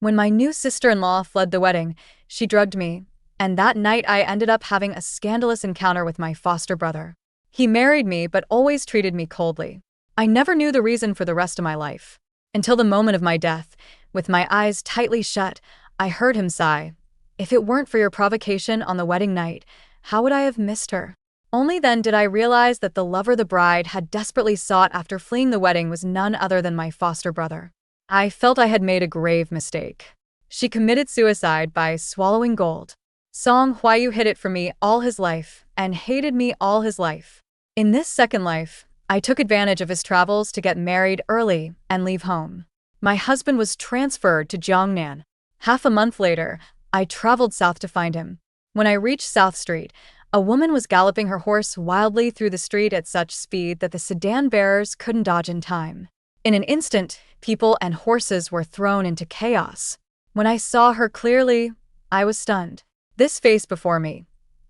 When my new sister-in-law fled the wedding, she drugged me, and that night I ended up having a scandalous encounter with my foster brother. He married me but always treated me coldly. I never knew the reason for the rest of my life. Until the moment of my death, with my eyes tightly shut, I heard him sigh. If it weren't for your provocation on the wedding night, how would I have missed her? Only then did I realize that the lover the bride had desperately sought after fleeing the wedding was none other than my foster brother. I felt I had made a grave mistake. She committed suicide by swallowing gold. Song Hwayu hid it from me all his life and hated me all his life. In this second life, I took advantage of his travels to get married early and leave home. My husband was transferred to Jiangnan. Half a month later, I traveled south to find him. When I reached South Street, a woman was galloping her horse wildly through the street at such speed that the sedan bearers couldn't dodge in time. In an instant, people and horses were thrown into chaos. When I saw her clearly, I was stunned. This face before me,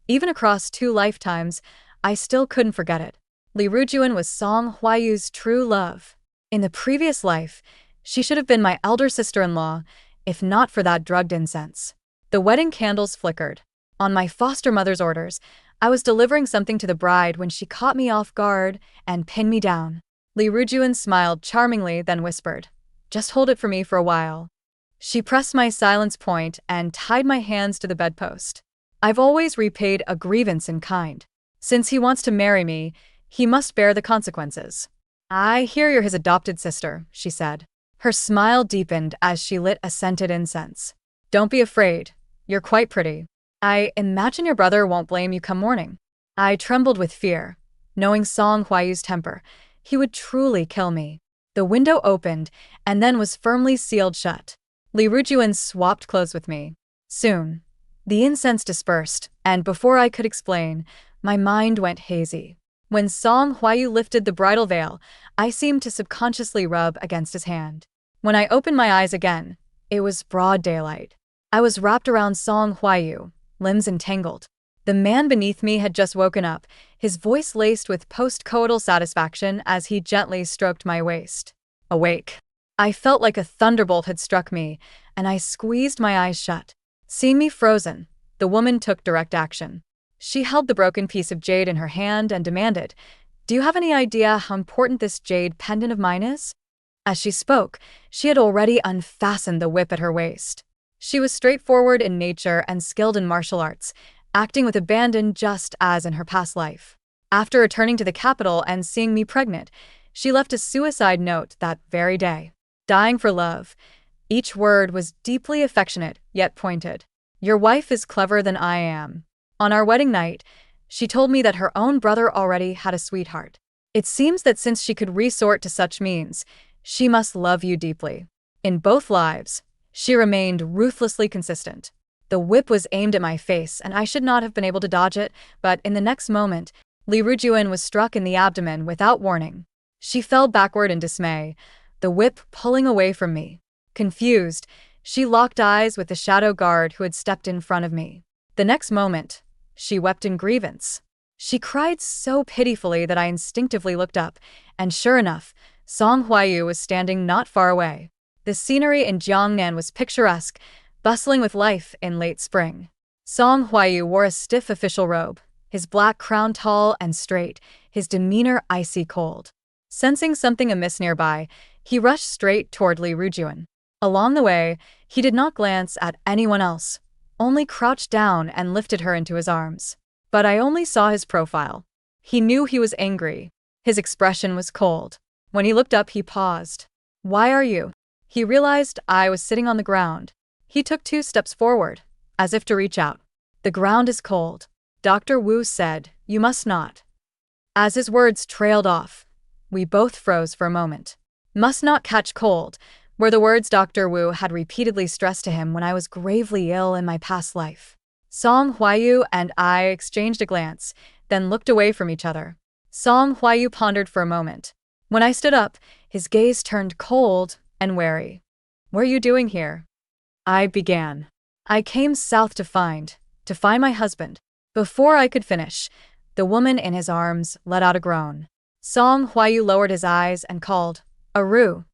even across 2 lifetimes, I still couldn't forget it. Li Rujuan was Song Hwayu's true love. In the previous life, she should have been my elder sister-in-law, if not for that drugged incense. The wedding candles flickered. On my foster mother's orders, I was delivering something to the bride when she caught me off guard and pinned me down. Li Rujuan smiled charmingly, then whispered, "Just hold it for me for a while." She pressed my silence point and tied my hands to the bedpost. I've always repaid a grievance in kind. Since he wants to marry me, he must bear the consequences. "I hear you're his adopted sister," she said. Her smile deepened as she lit a scented incense. "Don't be afraid. You're quite pretty. I imagine your brother won't blame you come morning." I trembled with fear, knowing Song Hwayu's temper. He would truly kill me. The window opened and then was firmly sealed shut. Li Rujuan swapped clothes with me. Soon, the incense dispersed, and before I could explain, my mind went hazy. When Song Hwayu lifted the bridal veil, I seemed to subconsciously rub against his hand. When I opened my eyes again, it was broad daylight. I was wrapped around Song Hwayu, limbs entangled. The man beneath me had just woken up, his voice laced with post-coital satisfaction as he gently stroked my waist. Awake. I felt like a thunderbolt had struck me, and I squeezed my eyes shut. Seeing me frozen, the woman took direct action. She held the broken piece of jade in her hand and demanded, "Do you have any idea how important this jade pendant of mine is?" As she spoke, she had already unfastened the whip at her waist. She was straightforward in nature and skilled in martial arts, acting with abandon just as in her past life. After returning to the capital and seeing me pregnant, she left a suicide note that very day. Dying for love. Each word was deeply affectionate, yet pointed. "Your wife is cleverer than I am." On our wedding night, she told me that her own brother already had a sweetheart. It seems that since she could resort to such means, she must love you deeply. In both lives, she remained ruthlessly consistent. The whip was aimed at my face, and I should not have been able to dodge it, but in the next moment, Li Rujuan was struck in the abdomen without warning. She fell backward in dismay, the whip pulling away from me. Confused, she locked eyes with the shadow guard who had stepped in front of me. The next moment, she wept in grievance. She cried so pitifully that I instinctively looked up, and sure enough, Song Hwayu was standing not far away. The scenery in Jiangnan was picturesque, bustling with life in late spring. Song Hwayu wore a stiff official robe, his black crown tall and straight, his demeanor icy cold. Sensing something amiss nearby, he rushed straight toward Li Rujuan. Along the way, he did not glance at anyone else, only crouched down and lifted her into his arms. But I only saw his profile. He knew he was angry. His expression was cold. When he looked up, he paused. "Why are you?" He realized I was sitting on the ground. He took 2 steps forward, as if to reach out. "The ground is cold." Dr. Wu said, "You must not." As his words trailed off, we both froze for a moment. "Must not catch cold," were the words Dr. Wu had repeatedly stressed to him when I was gravely ill in my past life. Song Hwayu and I exchanged a glance, then looked away from each other. Song Hwayu pondered for a moment. When I stood up, his gaze turned cold and wary. "What are you doing here?" I began. "I came south to find my husband." Before I could finish, the woman in his arms let out a groan. Song Hwayu lowered his eyes and called, "Aru."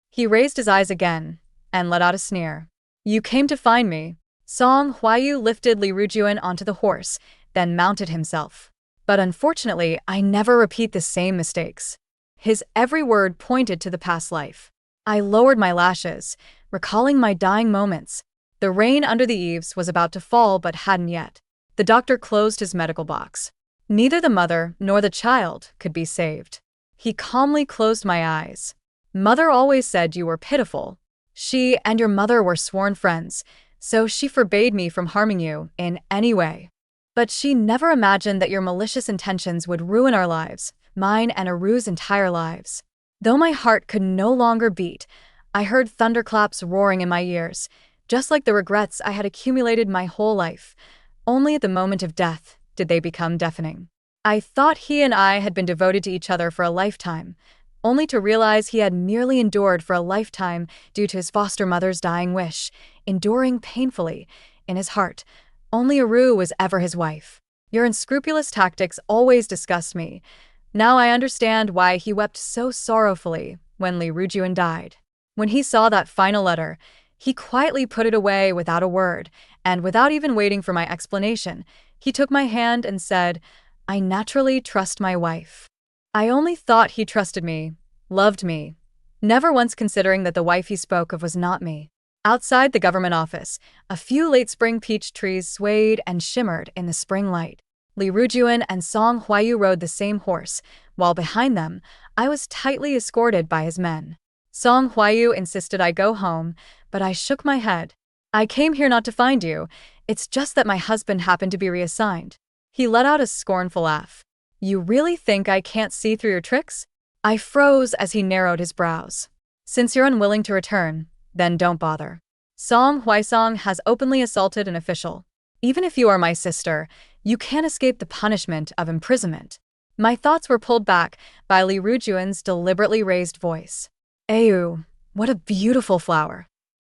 He raised his eyes again and let out a sneer. You came to find me. Song Huayu lifted Li Rujuan onto the horse, then mounted himself. But unfortunately, I never repeat the same mistakes. His every word pointed to the past life. I lowered my lashes, recalling my dying moments. The rain under the eaves was about to fall but hadn't yet. The doctor closed his medical box. Neither the mother nor the child could be saved. He calmly closed my eyes. Mother always said you were pitiful. She and your mother were sworn friends, so she forbade me from harming you in any way. But she never imagined that your malicious intentions would ruin our lives, mine and Aru's entire lives. Though my heart could no longer beat, I heard thunderclaps roaring in my ears, just like the regrets I had accumulated my whole life. Only at the moment of death did they become deafening. I thought he and I had been devoted to each other for a lifetime, only to realize he had merely endured for a lifetime due to his foster mother's dying wish, enduring painfully. In his heart, only Aru was ever his wife. Your unscrupulous tactics always disgust me. Now I understand why he wept so sorrowfully when Li Rujuan died. When he saw that final letter, he quietly put it away without a word, and without even waiting for my explanation, he took my hand and said, "I naturally trust my wife." I only thought he trusted me, loved me, never once considering that the wife he spoke of was not me. Outside the government office, a few late spring peach trees swayed and shimmered in the spring light. Li Rujuan and Song Huayu rode the same horse, while behind them, I was tightly escorted by his men. Song Huayu insisted I go home, but I shook my head. "I came here not to find you. It's just that my husband happened to be reassigned." He let out a scornful laugh. "You really think I can't see through your tricks?" I froze as he narrowed his brows. "Since you're unwilling to return, then don't bother. Song Huaisong has openly assaulted an official. Even if you are my sister, you can't escape the punishment of imprisonment." My thoughts were pulled back by Li Rujuan's deliberately raised voice. "Ayu, what a beautiful flower."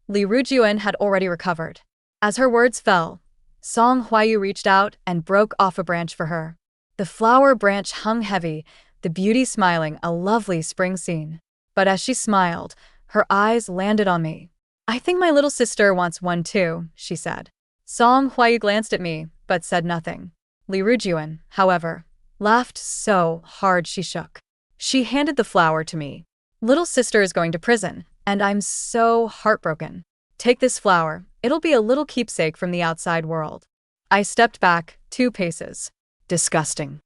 Li Rujuan had already recovered. As her words fell, Song Huayu reached out and broke off a branch for her. The flower branch hung heavy, the beauty smiling a lovely spring scene. But as she smiled, her eyes landed on me. "I think my little sister wants one too," she said. Song Huayu glanced at me, but said nothing. Li Rujuan, however, laughed so hard she shook. She handed the flower to me. "Little sister is going to prison, and I'm so heartbroken. Take this flower, it'll be a little keepsake from the outside world." I stepped back 2 paces. Disgusting.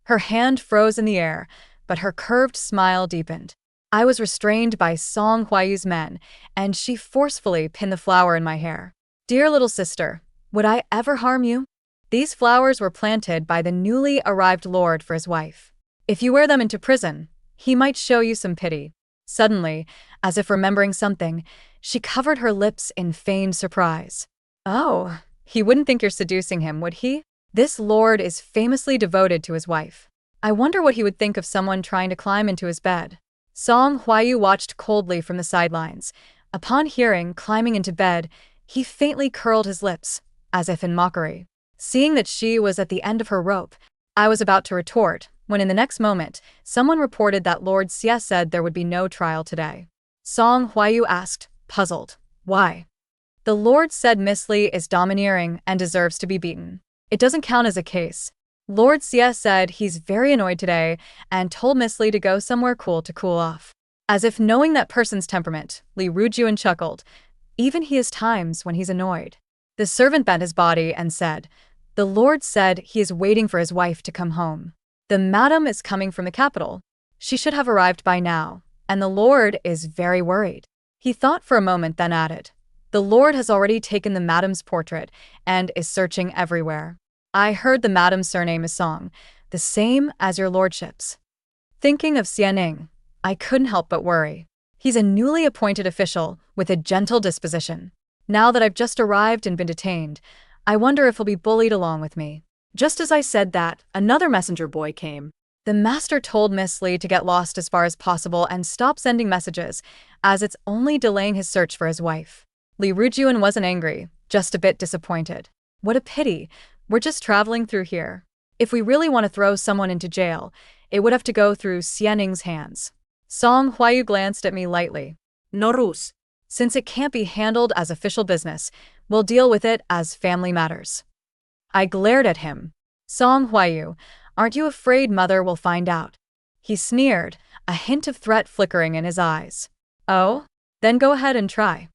Her hand froze in the air, but her curved smile deepened. I was restrained by Song Huayu's men, and she forcefully pinned the flower in my hair. "Dear little sister, would I ever harm you? These flowers were planted by the newly arrived lord for his wife. If you wear them into prison, he might show you some pity." Suddenly, as if remembering something, she covered her lips in feigned surprise. "Oh, he wouldn't think you're seducing him, would he? This lord is famously devoted to his wife. I wonder what he would think of someone trying to climb into his bed." Song Huayu watched coldly from the sidelines. Upon hearing climbing into bed, he faintly curled his lips, as if in mockery. Seeing that she was at the end of her rope, I was about to retort, when in the next moment, someone reported that Lord Xie said there would be no trial today. Song Huayu asked, puzzled, "Why?" "The Lord said Miss Li is domineering and deserves to be beaten. It doesn't count as a case. Lord Xie said he's very annoyed today and told Miss Li to go somewhere cool to cool off." As if knowing that person's temperament, Li Rujuan chuckled. Even he has times when he's annoyed. The servant bent his body and said, "The Lord said he is waiting for his wife to come home. The madam is coming from the capital. She should have arrived by now, and the Lord is very worried." He thought for a moment, then added, "The Lord has already taken the madam's portrait and is searching everywhere. I heard the madam's surname is Song, the same as your lordship's." Thinking of Xianing, I couldn't help but worry. He's a newly appointed official with a gentle disposition. Now that I've just arrived and been detained, I wonder if he'll be bullied along with me. Just as I said that, another messenger boy came. The master told Miss Li to get lost as far as possible and stop sending messages, as it's only delaying his search for his wife. Li Rujuan wasn't angry, just a bit disappointed. What a pity, we're just traveling through here. If we really want to throw someone into jail, it would have to go through Xianing's hands. Song Huayu glanced at me lightly. "No rules." Since it can't be handled as official business, we'll deal with it as family matters. I glared at him. Song Huayu, aren't you afraid mother will find out? He sneered, a hint of threat flickering in his eyes. Oh? Then go ahead and try.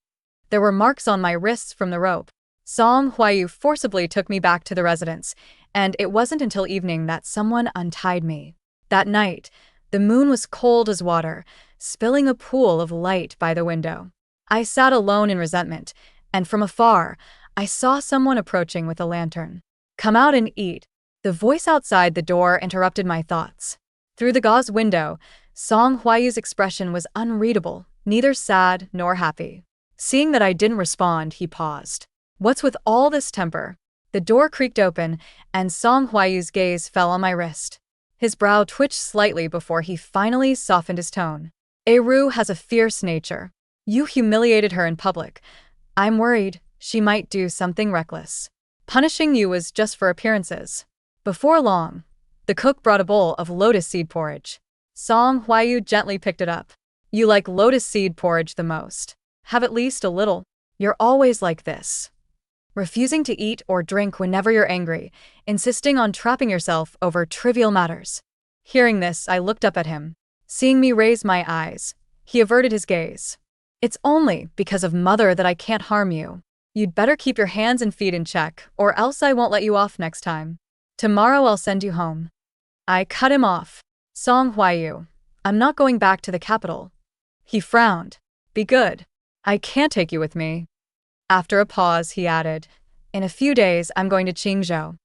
There were marks on my wrists from the rope. Song Huayu forcibly took me back to the residence, and it wasn't until evening that someone untied me. That night, the moon was cold as water, spilling a pool of light by the window. I sat alone in resentment, and from afar, I saw someone approaching with a lantern. Come out and eat. The voice outside the door interrupted my thoughts. Through the gauze window, Song Huayu's expression was unreadable, neither sad nor happy. Seeing that I didn't respond, he paused. What's with all this temper? The door creaked open, and Song Huayu's gaze fell on my wrist. His brow twitched slightly before he finally softened his tone. Eru has a fierce nature. You humiliated her in public. I'm worried she might do something reckless. Punishing you was just for appearances. Before long, the cook brought a bowl of lotus seed porridge. Song Huayu gently picked it up. You like lotus seed porridge the most. Have at least a little. You're always like this. Refusing to eat or drink whenever you're angry, insisting on trapping yourself over trivial matters. Hearing this, I looked up at him. Seeing me raise my eyes, he averted his gaze. It's only because of mother that I can't harm you. You'd better keep your hands and feet in check, or else I won't let you off next time. Tomorrow I'll send you home. I cut him off. Song Huayu, I'm not going back to the capital. He frowned. Be good. I can't take you with me. After a pause, he added, in a few days I'm going to Qingzhou.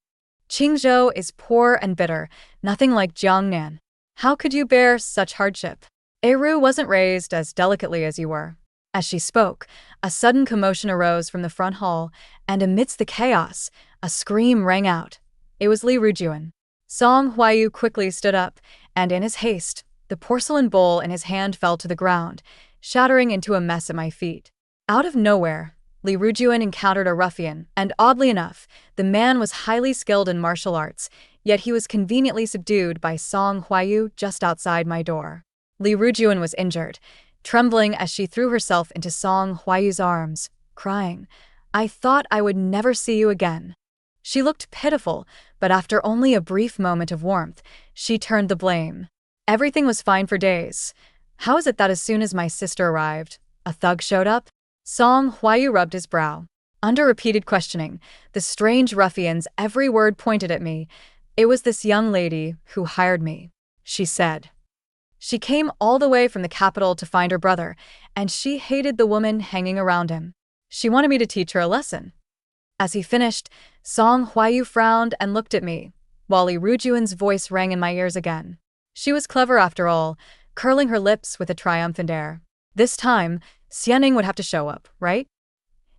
Qingzhou is poor and bitter, nothing like Jiangnan. How could you bear such hardship? Eru wasn't raised as delicately as you were. As she spoke, a sudden commotion arose from the front hall, and amidst the chaos, a scream rang out. It was Li Rujuan. Song Huayu quickly stood up, and in his haste, the porcelain bowl in his hand fell to the ground, shattering into a mess at my feet. Out of nowhere, Li Rujuan encountered a ruffian, and oddly enough, the man was highly skilled in martial arts, yet he was conveniently subdued by Song Huayu just outside my door. Li Rujuan was injured, trembling as she threw herself into Song Huayu's arms, crying, I thought I would never see you again. She looked pitiful, but after only a brief moment of warmth, she turned the blame. Everything was fine for days. How is it that as soon as my sister arrived, a thug showed up? Song Huayu rubbed his brow. Under repeated questioning, the strange ruffian's every word pointed at me. It was this young lady who hired me, she said. She came all the way from the capital to find her brother, and she hated the woman hanging around him. She wanted me to teach her a lesson. As he finished, Song Huayu frowned and looked at me, while Li Rujuan's voice rang in my ears again. She was clever after all, curling her lips with a triumphant air. This time, Xianing would have to show up, right?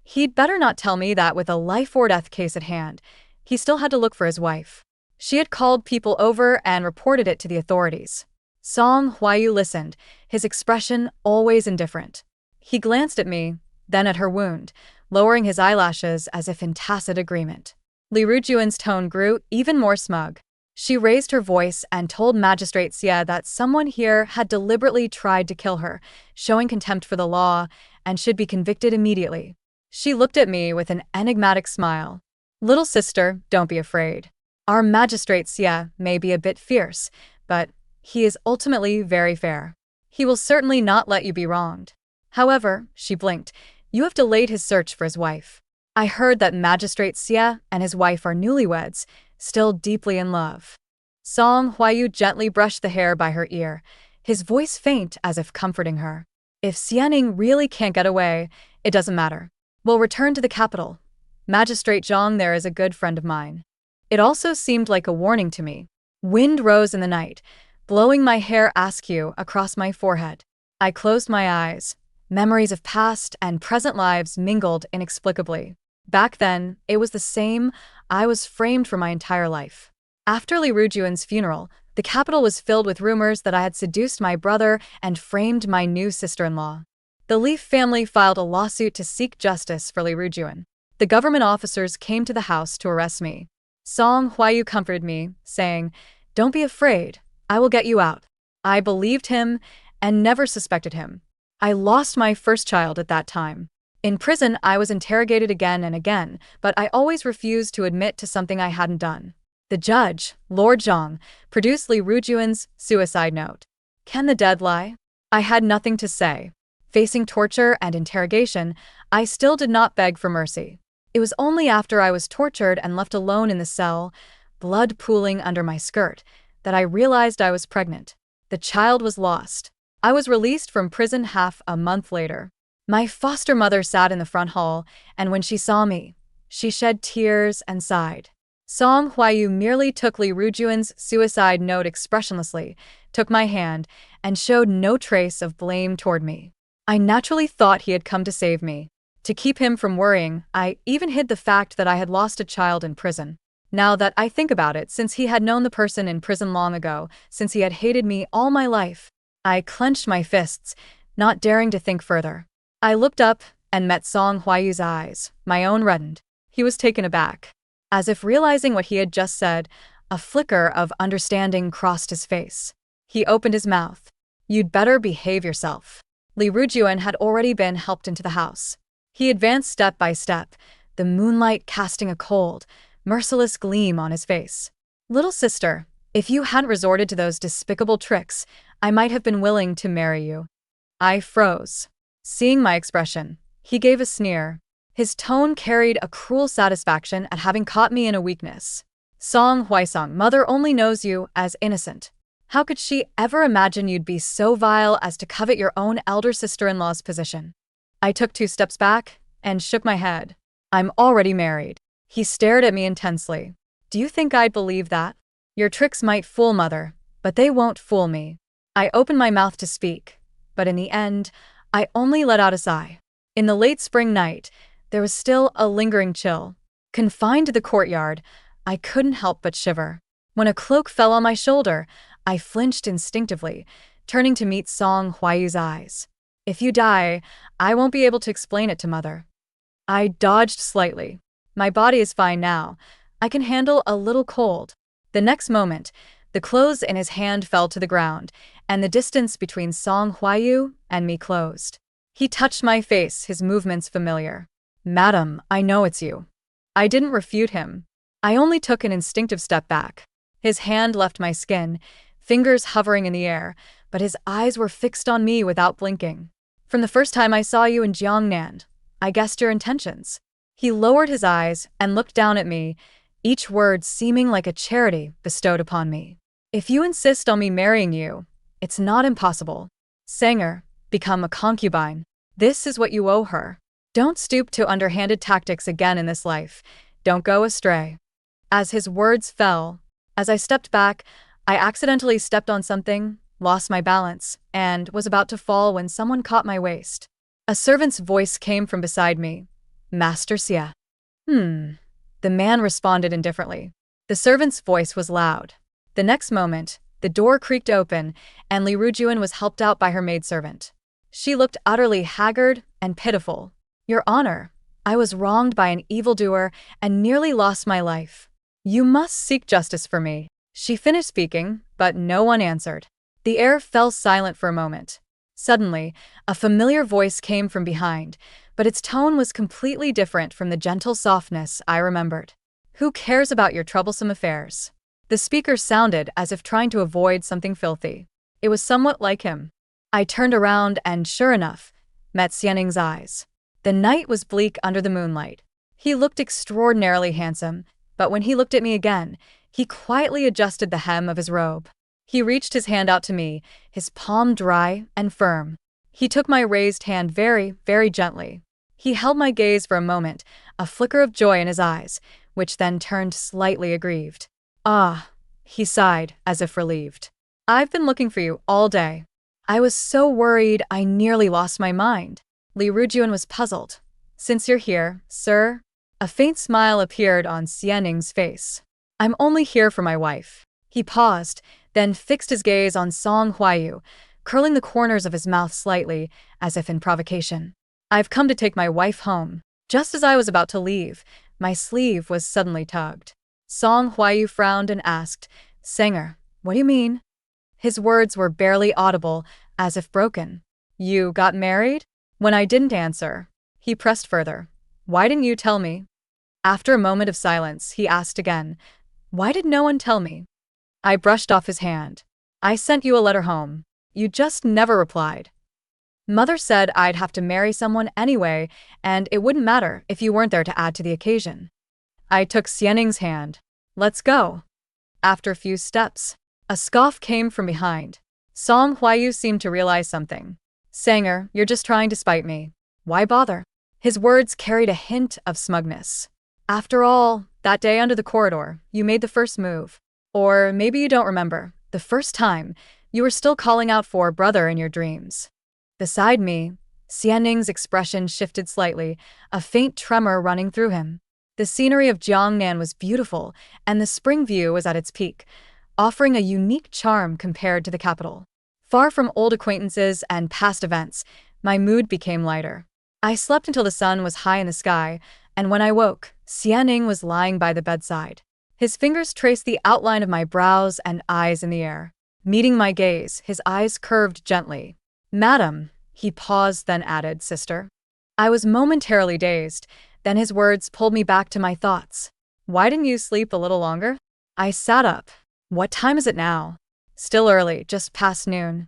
He'd better not tell me that with a life-or-death case at hand. He still had to look for his wife. She had called people over and reported it to the authorities. Song Huayu listened, his expression always indifferent. He glanced at me, then at her wound, lowering his eyelashes as if in tacit agreement. Li Rujuan's tone grew even more smug. She raised her voice and told Magistrate Xie that someone here had deliberately tried to kill her, showing contempt for the law, and should be convicted immediately. She looked at me with an enigmatic smile. Little sister, don't be afraid. Our Magistrate Xie may be a bit fierce, but he is ultimately very fair. He will certainly not let you be wronged. However, she blinked, you have delayed his search for his wife. I heard that Magistrate Xie and his wife are newlyweds, still deeply in love. Song Huayu gently brushed the hair by her ear, his voice faint as if comforting her. If Xianing really can't get away, it doesn't matter. We'll return to the capital. Magistrate Zhang there is a good friend of mine. It also seemed like a warning to me. Wind rose in the night, blowing my hair askew across my forehead. I closed my eyes. Memories of past and present lives mingled inexplicably. Back then, it was the same. I was framed for my entire life. After Li Rujuan's funeral, the capital was filled with rumors that I had seduced my brother and framed my new sister-in-law. The Leaf family filed a lawsuit to seek justice for Li Rujuan. The government officers came to the house to arrest me. Song Huayu comforted me, saying, Don't be afraid, I will get you out. I believed him and never suspected him. I lost my first child at that time. In prison, I was interrogated again and again, but I always refused to admit to something I hadn't done. The judge, Lord Zhang, produced Li Rujuan's suicide note. Can the dead lie? I had nothing to say. Facing torture and interrogation, I still did not beg for mercy. It was only after I was tortured and left alone in the cell, blood pooling under my skirt, that I realized I was pregnant. The child was lost. I was released from prison half a month later. My foster mother sat in the front hall, and when she saw me, she shed tears and sighed. Song Huayu merely took Li Rujuan's suicide note expressionlessly, took my hand, and showed no trace of blame toward me. I naturally thought he had come to save me. To keep him from worrying, I even hid the fact that I had lost a child in prison. Now that I think about it, since he had known the person in prison long ago, since he had hated me all my life, I clenched my fists, not daring to think further. I looked up and met Song Huayu's eyes. My own reddened. He was taken aback. As if realizing what he had just said, a flicker of understanding crossed his face. He opened his mouth. You'd better behave yourself. Li Rujuan had already been helped into the house. He advanced step by step, the moonlight casting a cold, merciless gleam on his face. Little sister, if you hadn't resorted to those despicable tricks, I might have been willing to marry you. I froze. Seeing my expression, he gave a sneer. His tone carried a cruel satisfaction at having caught me in a weakness. Song Huaisong, mother only knows you as innocent. How could she ever imagine you'd be so vile as to covet your own elder sister-in-law's position? I took 2 steps back and shook my head. I'm already married. He stared at me intensely. Do you think I'd believe that? Your tricks might fool mother, but they won't fool me. I opened my mouth to speak, but in the end, I only let out a sigh. In the late spring night, there was still a lingering chill. Confined to the courtyard, I couldn't help but shiver. When a cloak fell on my shoulder, I flinched instinctively, turning to meet Song Huayu's eyes. If you die, I won't be able to explain it to mother. I dodged slightly. My body is fine now. I can handle a little cold. The next moment, the clothes in his hand fell to the ground, and the distance between Song Huayu and me closed. He touched my face, his movements familiar. Madam, I know it's you. I didn't refute him. I only took an instinctive step back. His hand left my skin, fingers hovering in the air, but his eyes were fixed on me without blinking. From the first time I saw you in Jiangnan, I guessed your intentions. He lowered his eyes and looked down at me, each word seeming like a charity bestowed upon me. If you insist on me marrying you, it's not impossible. Sanger, become a concubine. This is what you owe her. Don't stoop to underhanded tactics again in this life. Don't go astray. As his words fell, as I stepped back, I accidentally stepped on something, lost my balance, and was about to fall when someone caught my waist. A servant's voice came from beside me. Master Xie. The man responded indifferently. The servant's voice was loud. The next moment, the door creaked open, and Li Rujuan was helped out by her maidservant. She looked utterly haggard and pitiful. Your Honor, I was wronged by an evildoer and nearly lost my life. You must seek justice for me. She finished speaking, but no one answered. The air fell silent for a moment. Suddenly, a familiar voice came from behind, but its tone was completely different from the gentle softness I remembered. Who cares about your troublesome affairs? The speaker sounded as if trying to avoid something filthy. It was somewhat like him. I turned around and, sure enough, met Xianing's eyes. The night was bleak under the moonlight. He looked extraordinarily handsome, but when he looked at me again, he quietly adjusted the hem of his robe. He reached his hand out to me, his palm dry and firm. He took my raised hand very, very gently. He held my gaze for a moment, a flicker of joy in his eyes, which then turned slightly aggrieved. Ah, he sighed, as if relieved. I've been looking for you all day. I was so worried I nearly lost my mind. Li Rujuan was puzzled. Since you're here, sir? A faint smile appeared on Xianing's face. I'm only here for my wife. He paused, then fixed his gaze on Song Huayu, curling the corners of his mouth slightly, as if in provocation. I've come to take my wife home. Just as I was about to leave, my sleeve was suddenly tugged. Song Huayu frowned and asked, Sanger, what do you mean? His words were barely audible, as if broken. You got married? When I didn't answer, he pressed further. Why didn't you tell me? After a moment of silence, he asked again, why did no one tell me? I brushed off his hand. I sent you a letter home. You just never replied. Mother said I'd have to marry someone anyway, and it wouldn't matter if you weren't there to add to the occasion. I took Xianning's hand. Let's go. After a few steps, a scoff came from behind. Song Huayu seemed to realize something. Sanger, you're just trying to spite me. Why bother? His words carried a hint of smugness. After all, that day under the corridor, you made the first move. Or maybe you don't remember, the first time, you were still calling out for brother in your dreams. Beside me, Xianning's expression shifted slightly, a faint tremor running through him. The scenery of Jiangnan was beautiful, and the spring view was at its peak, offering a unique charm compared to the capital. Far from old acquaintances and past events, my mood became lighter. I slept until the sun was high in the sky, and when I woke, Xianning was lying by the bedside. His fingers traced the outline of my brows and eyes in the air. Meeting my gaze, his eyes curved gently. Madam, he paused, then added, sister. I was momentarily dazed, then his words pulled me back to my thoughts. Why didn't you sleep a little longer? I sat up. What time is it now? Still early, just past noon.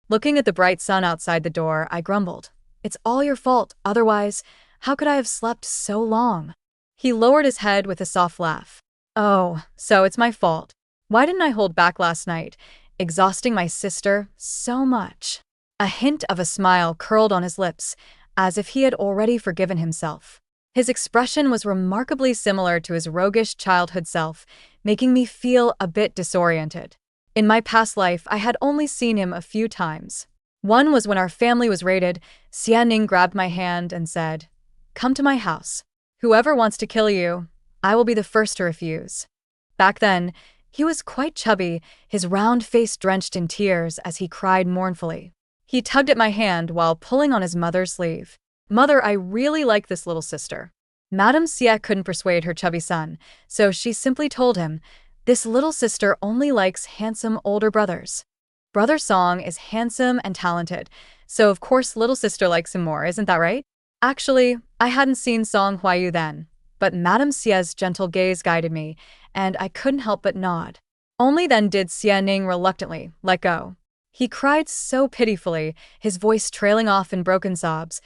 Looking at the bright sun outside the door, I grumbled. It's all your fault, otherwise, how could I have slept so long? He lowered his head with a soft laugh. Oh, so it's my fault. Why didn't I hold back last night, exhausting my sister so much? A hint of a smile curled on his lips, as if he had already forgiven himself. His expression was remarkably similar to his roguish childhood self, making me feel a bit disoriented. In my past life, I had only seen him a few times. One was when our family was raided. Xianning grabbed my hand and said, "Come to my house. Whoever wants to kill you, I will be the first to refuse." Back then, he was quite chubby, his round face drenched in tears as he cried mournfully. He tugged at my hand while pulling on his mother's sleeve. Mother, I really like this little sister. Madame Xie couldn't persuade her chubby son, so she simply told him, this little sister only likes handsome older brothers. Brother Song is handsome and talented, so of course little sister likes him more, isn't that right? Actually, I hadn't seen Song Huayu then, but Madame Xie's gentle gaze guided me, and I couldn't help but nod. Only then did Xianning reluctantly let go. He cried so pitifully, his voice trailing off in broken sobs.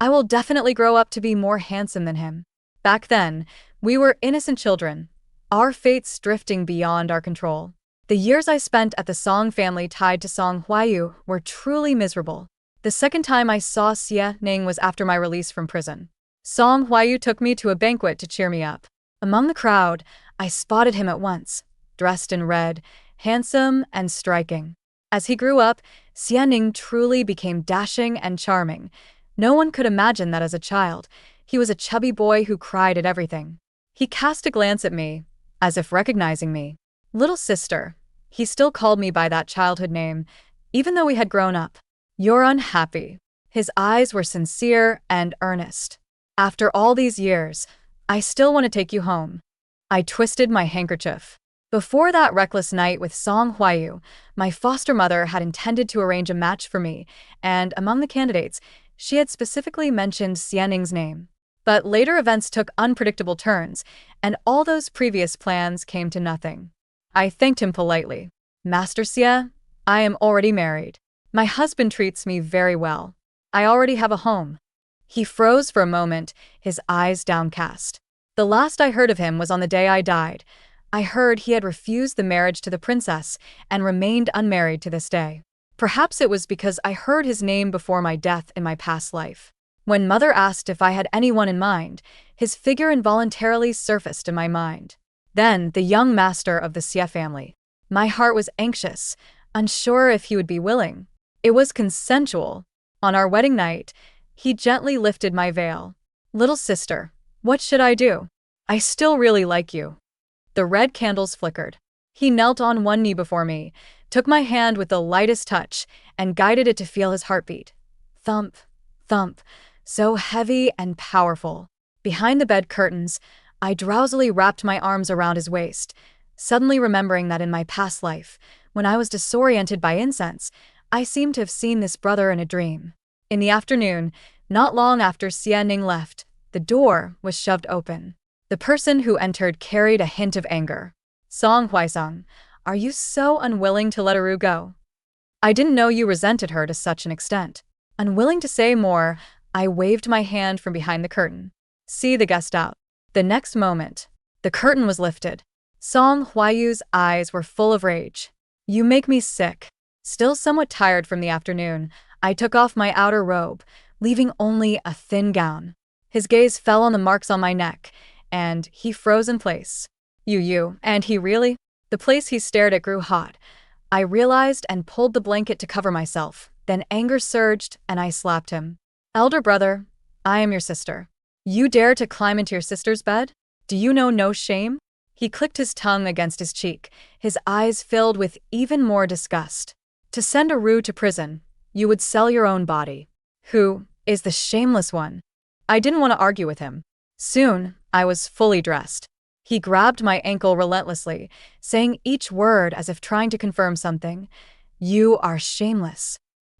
I will definitely grow up to be more handsome than him. Back then, we were innocent children, our fates drifting beyond our control. The years I spent at the Song family tied to Song Huayu were truly miserable. The second time I saw Xianning was after my release from prison. Song Huayu took me to a banquet to cheer me up. Among the crowd, I spotted him at once, dressed in red, handsome and striking. As he grew up, Xianning truly became dashing and charming. No one could imagine that as a child. He was a chubby boy who cried at everything. He cast a glance at me, as if recognizing me. Little sister. He still called me by that childhood name, even though we had grown up. You're unhappy. His eyes were sincere and earnest. After all these years, I still want to take you home. I twisted my handkerchief. Before that reckless night with Song Huayu, my foster mother had intended to arrange a match for me, and among the candidates, she had specifically mentioned Xianning's name. But later events took unpredictable turns, and all those previous plans came to nothing. I thanked him politely. Master Xie, I am already married. My husband treats me very well. I already have a home. He froze for a moment, his eyes downcast. The last I heard of him was on the day I died. I heard he had refused the marriage to the princess and remained unmarried to this day. Perhaps it was because I heard his name before my death in my past life. When Mother asked if I had anyone in mind, his figure involuntarily surfaced in my mind. Then, the young master of the Xie family. My heart was anxious, unsure if he would be willing. It was consensual. On our wedding night, he gently lifted my veil. Little sister, what should I do? I still really like you. The red candles flickered. He knelt on one knee before me, took my hand with the lightest touch, and guided it to feel his heartbeat. Thump, thump, so heavy and powerful. Behind the bed curtains, I drowsily wrapped my arms around his waist, suddenly remembering that in my past life, when I was disoriented by incense, I seemed to have seen this brother in a dream. In the afternoon, not long after Xianing left, the door was shoved open. The person who entered carried a hint of anger. Song Huaisong, are you so unwilling to let Aru go? I didn't know you resented her to such an extent. Unwilling to say more, I waved my hand from behind the curtain. See the guest out. The next moment, the curtain was lifted. Song Huayu's eyes were full of rage. You make me sick. Still somewhat tired from the afternoon, I took off my outer robe, leaving only a thin gown. His gaze fell on the marks on my neck, and he froze in place. And he really? The place he stared at grew hot. I realized and pulled the blanket to cover myself. Then anger surged, and I slapped him. Elder brother, I am your sister. You dare to climb into your sister's bed? Do you know no shame? He clicked his tongue against his cheek, his eyes filled with even more disgust. To send Aru to prison, you would sell your own body. Who is the shameless one? I didn't want to argue with him. Soon, I was fully dressed. He grabbed my ankle relentlessly, saying each word as if trying to confirm something. You are shameless.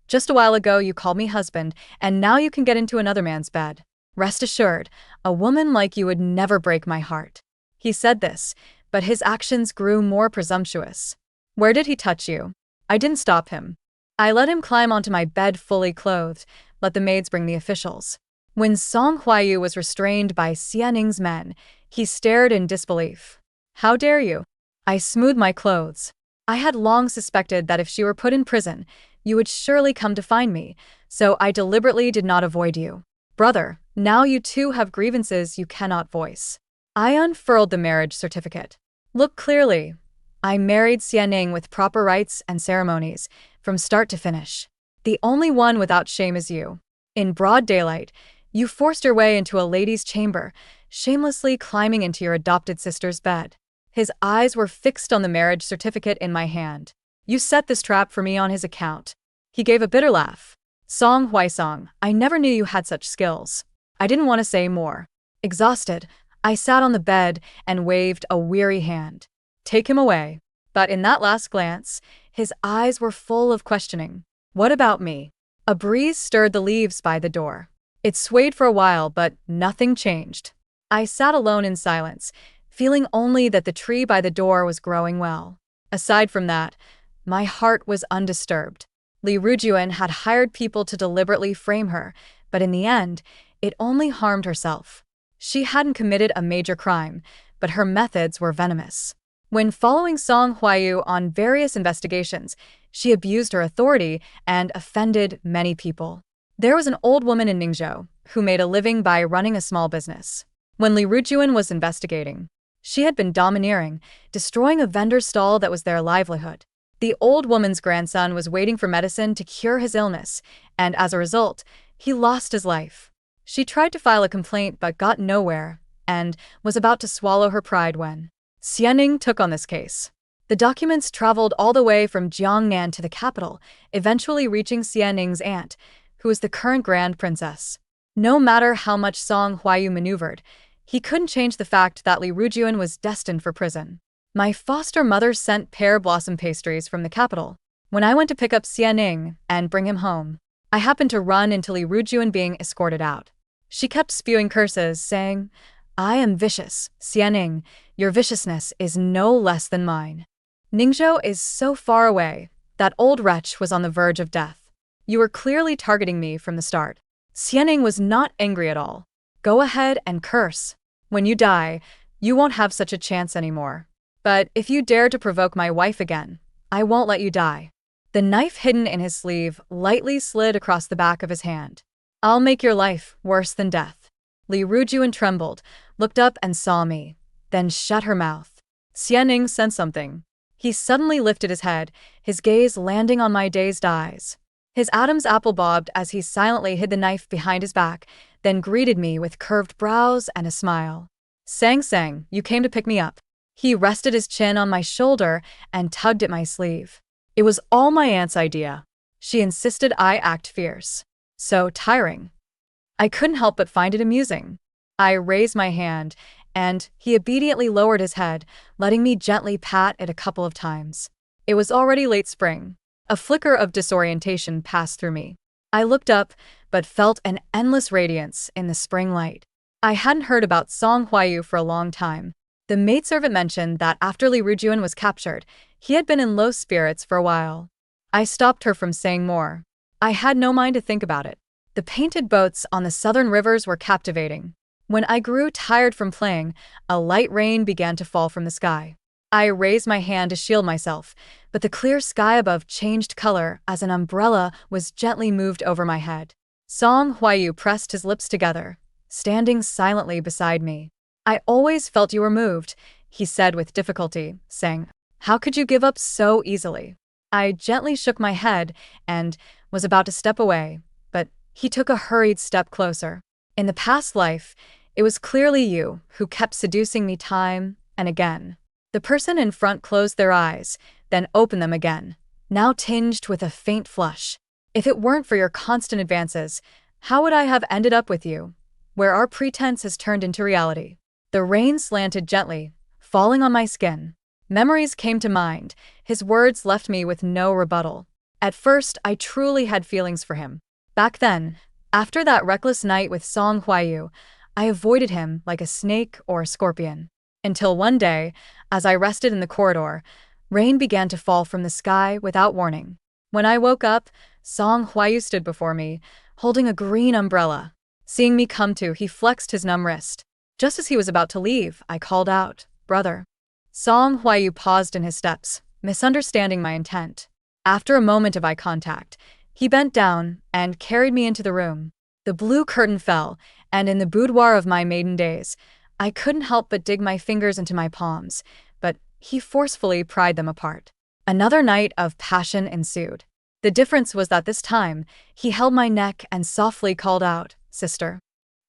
Just a while ago you called me husband, and now you can get into another man's bed. Rest assured, a woman like you would never break my heart. He said this, but his actions grew more presumptuous. Where did he touch you? I didn't stop him. I let him climb onto my bed fully clothed, let the maids bring the officials. When Song Huayu was restrained by Xianing's men, he stared in disbelief. How dare you? I smoothed my clothes. I had long suspected that if she were put in prison, you would surely come to find me, so I deliberately did not avoid you. Brother, now you too have grievances you cannot voice. I unfurled the marriage certificate. Look clearly. I married Xianing with proper rites and ceremonies, from start to finish. The only one without shame is you. In broad daylight, you forced your way into a lady's chamber, shamelessly climbing into your adopted sister's bed. His eyes were fixed on the marriage certificate in my hand. You set this trap for me on his account. He gave a bitter laugh. Song Huaisong, I never knew you had such skills. I didn't want to say more. Exhausted, I sat on the bed and waved a weary hand. Take him away. But in that last glance, his eyes were full of questioning. What about me? A breeze stirred the leaves by the door. It swayed for a while, but nothing changed. I sat alone in silence, feeling only that the tree by the door was growing well. Aside from that, my heart was undisturbed. Li Rujuan had hired people to deliberately frame her, but in the end, it only harmed herself. She hadn't committed a major crime, but her methods were venomous. When following Song Huayu on various investigations, she abused her authority and offended many people. There was an old woman in Ningzhou who made a living by running a small business. When Li Rujuan was investigating, she had been domineering, destroying a vendor's stall that was their livelihood. The old woman's grandson was waiting for medicine to cure his illness, and as a result, he lost his life. She tried to file a complaint but got nowhere, and was about to swallow her pride when Xianing took on this case. The documents traveled all the way from Jiangnan to the capital, eventually reaching Xianing's aunt, who is the current Grand Princess. No matter how much Song Huayu maneuvered, he couldn't change the fact that Li Rujuan was destined for prison. My foster mother sent pear blossom pastries from the capital. When I went to pick up Xianing and bring him home, I happened to run into Li Rujuan being escorted out. She kept spewing curses, saying, I am vicious. Xianing, your viciousness is no less than mine. Ningzhou is so far away. That old wretch was on the verge of death. You were clearly targeting me from the start. Xianing was not angry at all. Go ahead and curse. When you die, you won't have such a chance anymore. But if you dare to provoke my wife again, I won't let you die. The knife hidden in his sleeve lightly slid across the back of his hand. I'll make your life worse than death. Li Rujuan trembled, looked up and saw me, then shut her mouth. Xianing sensed something. He suddenly lifted his head, his gaze landing on my dazed eyes. His Adam's apple bobbed as he silently hid the knife behind his back, then greeted me with curved brows and a smile. Sang, you came to pick me up. He rested his chin on my shoulder and tugged at my sleeve. It was all my aunt's idea. She insisted I act fierce. So tiring. I couldn't help but find it amusing. I raised my hand, and he obediently lowered his head, letting me gently pat it a couple of times. It was already late spring. A flicker of disorientation passed through me. I looked up, but felt an endless radiance in the spring light. I hadn't heard about Song Huayu for a long time. The maidservant mentioned that after Li Rujuan was captured, he had been in low spirits for a while. I stopped her from saying more. I had no mind to think about it. The painted boats on the southern rivers were captivating. When I grew tired from playing, a light rain began to fall from the sky. I raised my hand to shield myself, but the clear sky above changed color as an umbrella was gently moved over my head. Song Huayu pressed his lips together, standing silently beside me. "I always felt you were moved," he said with difficulty, saying, "How could you give up so easily?" I gently shook my head and was about to step away, but he took a hurried step closer. "In the past life, it was clearly you who kept seducing me time and again." The person in front closed their eyes, then opened them again, now tinged with a faint flush. "If it weren't for your constant advances, how would I have ended up with you, where our pretense has turned into reality?" The rain slanted gently, falling on my skin. Memories came to mind. His words left me with no rebuttal. At first, I truly had feelings for him. Back then, after that reckless night with Song Huayu, I avoided him like a snake or a scorpion. Until one day, as I rested in the corridor, rain began to fall from the sky without warning. When I woke up, Song Huayu stood before me, holding a green umbrella. Seeing me come to, he flexed his numb wrist. Just as he was about to leave, I called out, "Brother." Song Huayu paused in his steps, misunderstanding my intent. After a moment of eye contact, he bent down and carried me into the room. The blue curtain fell, and in the boudoir of my maiden days, I couldn't help but dig my fingers into my palms, but he forcefully pried them apart. Another night of passion ensued. The difference was that this time, he held my neck and softly called out, "Sister."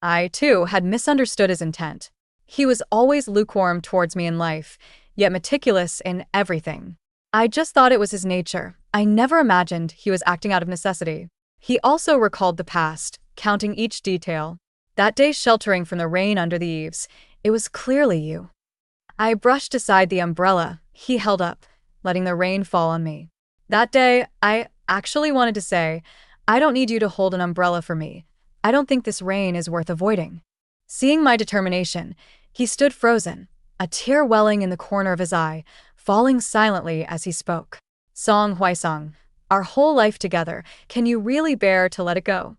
I, too, had misunderstood his intent. He was always lukewarm towards me in life, yet meticulous in everything. I just thought it was his nature. I never imagined he was acting out of necessity. He also recalled the past, counting each detail. That day sheltering from the rain under the eaves, it was clearly you. I brushed aside the umbrella he held up, letting the rain fall on me. That day, I actually wanted to say, "I don't need you to hold an umbrella for me. I don't think this rain is worth avoiding." Seeing my determination, he stood frozen, a tear welling in the corner of his eye, falling silently as he spoke. "Song Huaisong, our whole life together, can you really bear to let it go?"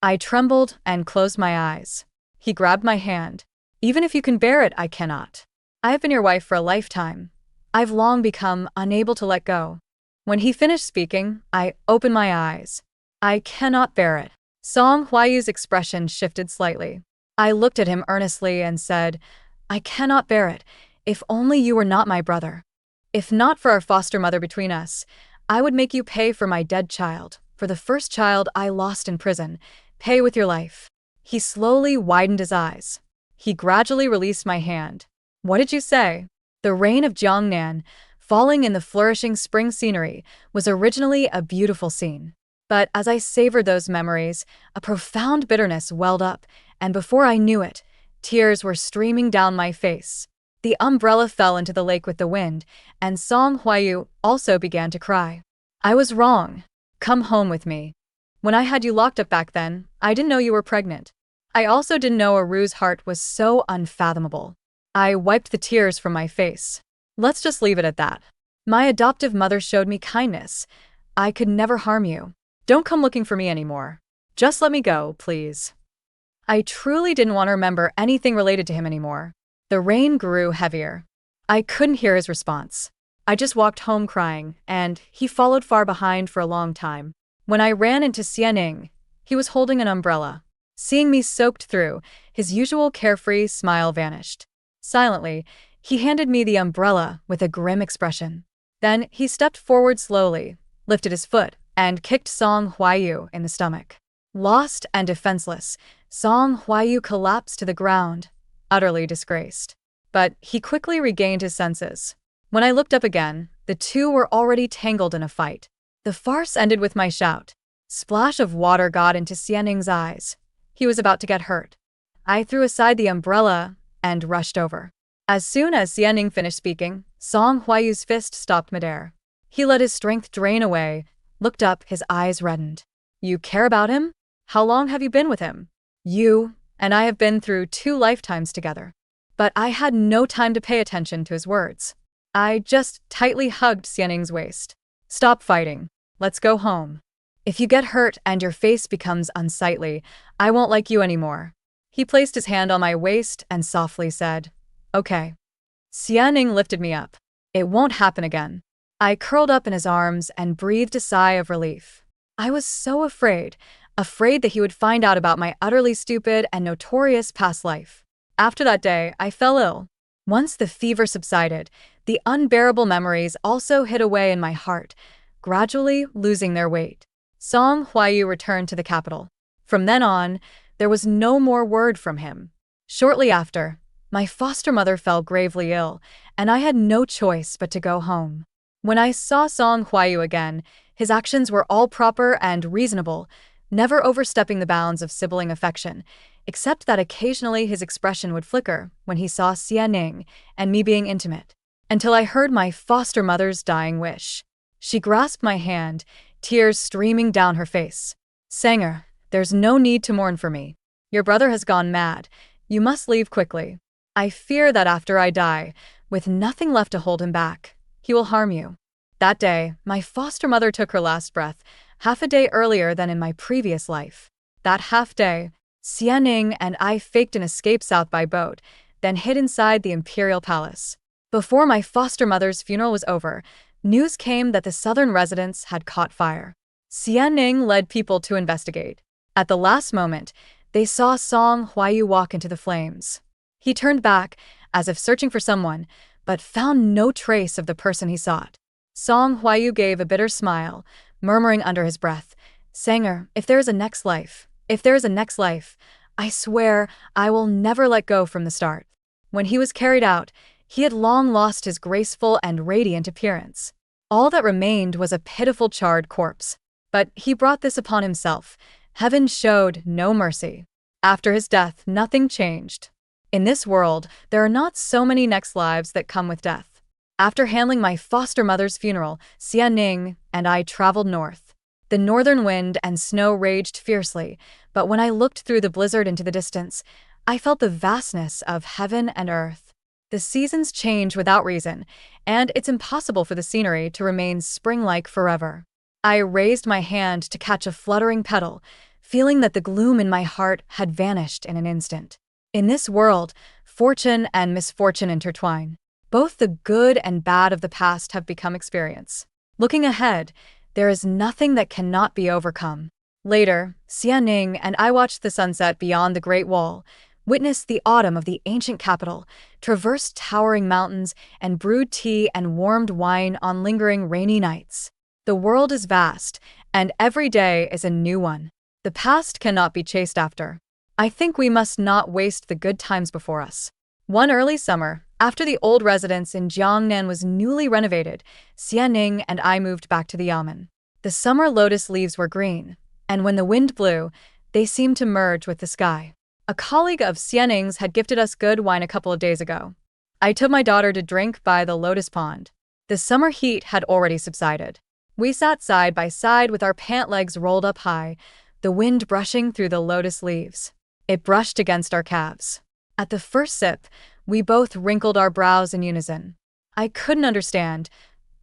I trembled and closed my eyes. He grabbed my hand. "Even if you can bear it, I cannot. I have been your wife for a lifetime. I've long become unable to let go." When he finished speaking, I opened my eyes. "I cannot bear it." Song Huayu's expression shifted slightly. I looked at him earnestly and said, "I cannot bear it, if only you were not my brother. If not for our foster mother between us, I would make you pay for my dead child, for the first child I lost in prison. Pay with your life." He slowly widened his eyes. He gradually released my hand. "What did you say?" The rain of Jiangnan, falling in the flourishing spring scenery, was originally a beautiful scene. But as I savored those memories, a profound bitterness welled up, and before I knew it, tears were streaming down my face. The umbrella fell into the lake with the wind, and Song Huayu also began to cry. "I was wrong. Come home with me. When I had you locked up back then, I didn't know you were pregnant. I also didn't know Aru's heart was so unfathomable." I wiped the tears from my face. "Let's just leave it at that. My adoptive mother showed me kindness. I could never harm you. Don't come looking for me anymore. Just let me go, please." I truly didn't want to remember anything related to him anymore. The rain grew heavier. I couldn't hear his response. I just walked home crying, and he followed far behind for a long time. When I ran into Xianing, he was holding an umbrella. Seeing me soaked through, his usual carefree smile vanished. Silently, he handed me the umbrella with a grim expression. Then he stepped forward slowly, lifted his foot, and kicked Song Huayu in the stomach. Lost and defenseless, Song Huayu collapsed to the ground, utterly disgraced. But he quickly regained his senses. When I looked up again, the two were already tangled in a fight. The farce ended with my shout. Splash of water got into Xianing's eyes. He was about to get hurt. I threw aside the umbrella and rushed over. As soon as Xianing finished speaking, Song Huayu's fist stopped midair. He let his strength drain away, looked up, his eyes reddened. "You care about him? How long have you been with him? You and I have been through 2 lifetimes together. But I had no time to pay attention to his words. I just tightly hugged Xianing's waist. Stop fighting. Let's go home. If you get hurt and your face becomes unsightly, I won't like you anymore. He placed his hand on my waist and softly said, Okay. Xianing lifted me up. It won't happen again. I curled up in his arms and breathed a sigh of relief. I was so afraid that he would find out about my utterly stupid and notorious past life. After that day, I fell ill. Once the fever subsided, the unbearable memories also hid away in my heart, gradually losing their weight. Song Huayu returned to the capital. From then on, there was no more word from him. Shortly after, my foster mother fell gravely ill, and I had no choice but to go home. When I saw Song Huayu again, his actions were all proper and reasonable, never overstepping the bounds of sibling affection, except that occasionally his expression would flicker when he saw Xianing and me being intimate. Until I heard my foster mother's dying wish. She grasped my hand, tears streaming down her face. Sanger, there's no need to mourn for me. Your brother has gone mad. You must leave quickly. I fear that after I die, with nothing left to hold him back, he will harm you. That day, my foster mother took her last breath, half a day earlier than in my previous life. That half day, Xianing and I faked an escape south by boat, then hid inside the imperial palace. Before my foster mother's funeral was over, news came that the southern residence had caught fire. Xianing led people to investigate. At the last moment, they saw Song Huayu walk into the flames. He turned back, as if searching for someone, but found no trace of the person he sought. Song Huayu gave a bitter smile, murmuring under his breath, Sanger, if there is a next life, I swear I will never let go from the start. When he was carried out, he had long lost his graceful and radiant appearance. All that remained was a pitiful charred corpse. But he brought this upon himself. Heaven showed no mercy. After his death, nothing changed. In this world, there are not so many next lives that come with death. After handling my foster mother's funeral, Xianing and I traveled north. The northern wind and snow raged fiercely, but when I looked through the blizzard into the distance, I felt the vastness of heaven and earth. The seasons change without reason, and it's impossible for the scenery to remain spring-like forever. I raised my hand to catch a fluttering petal, feeling that the gloom in my heart had vanished in an instant. In this world, fortune and misfortune intertwine. Both the good and bad of the past have become experience. Looking ahead, there is nothing that cannot be overcome. Later, Xianing and I watched the sunset beyond the Great Wall, witnessed the autumn of the ancient capital, traversed towering mountains, and brewed tea and warmed wine on lingering rainy nights. The world is vast, and every day is a new one. The past cannot be chased after. I think we must not waste the good times before us. One early summer, after the old residence in Jiangnan was newly renovated, Xianing and I moved back to the yamen. The summer lotus leaves were green, and when the wind blew, they seemed to merge with the sky. A colleague of Xianing's had gifted us good wine a couple of days ago. I took my daughter to drink by the lotus pond. The summer heat had already subsided. We sat side by side with our pant legs rolled up high, the wind brushing through the lotus leaves. It brushed against our calves. At the first sip, we both wrinkled our brows in unison. I couldn't understand.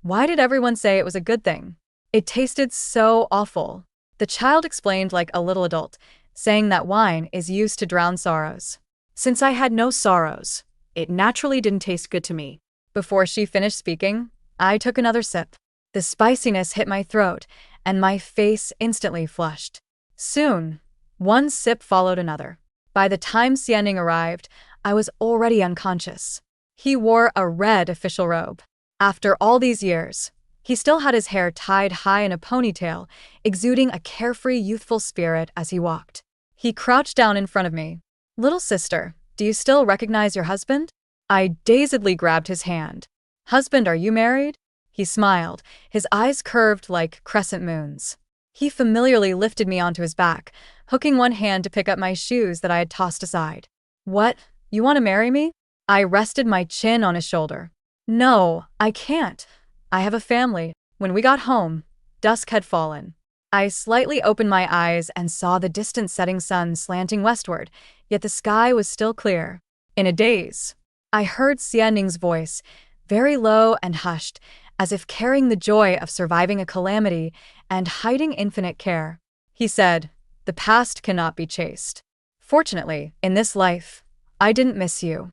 Why did everyone say it was a good thing? It tasted so awful. The child explained like a little adult, saying that wine is used to drown sorrows. Since I had no sorrows, it naturally didn't taste good to me. Before she finished speaking, I took another sip. The spiciness hit my throat, and my face instantly flushed. Soon, one sip followed another. By the time Xianing arrived, I was already unconscious. He wore a red official robe. After all these years, he still had his hair tied high in a ponytail, exuding a carefree, youthful spirit as he walked. He crouched down in front of me. Little sister, do you still recognize your husband? I dazedly grabbed his hand. Husband, are you married? He smiled, his eyes curved like crescent moons. He familiarly lifted me onto his back, hooking one hand to pick up my shoes that I had tossed aside. What? You want to marry me? I rested my chin on his shoulder. No, I can't. I have a family. When we got home, dusk had fallen. I slightly opened my eyes and saw the distant setting sun slanting westward, yet the sky was still clear. In a daze, I heard Xianing's voice, very low and hushed, as if carrying the joy of surviving a calamity and hiding infinite care. He said, "The past cannot be chased. Fortunately, in this life, I didn't miss you."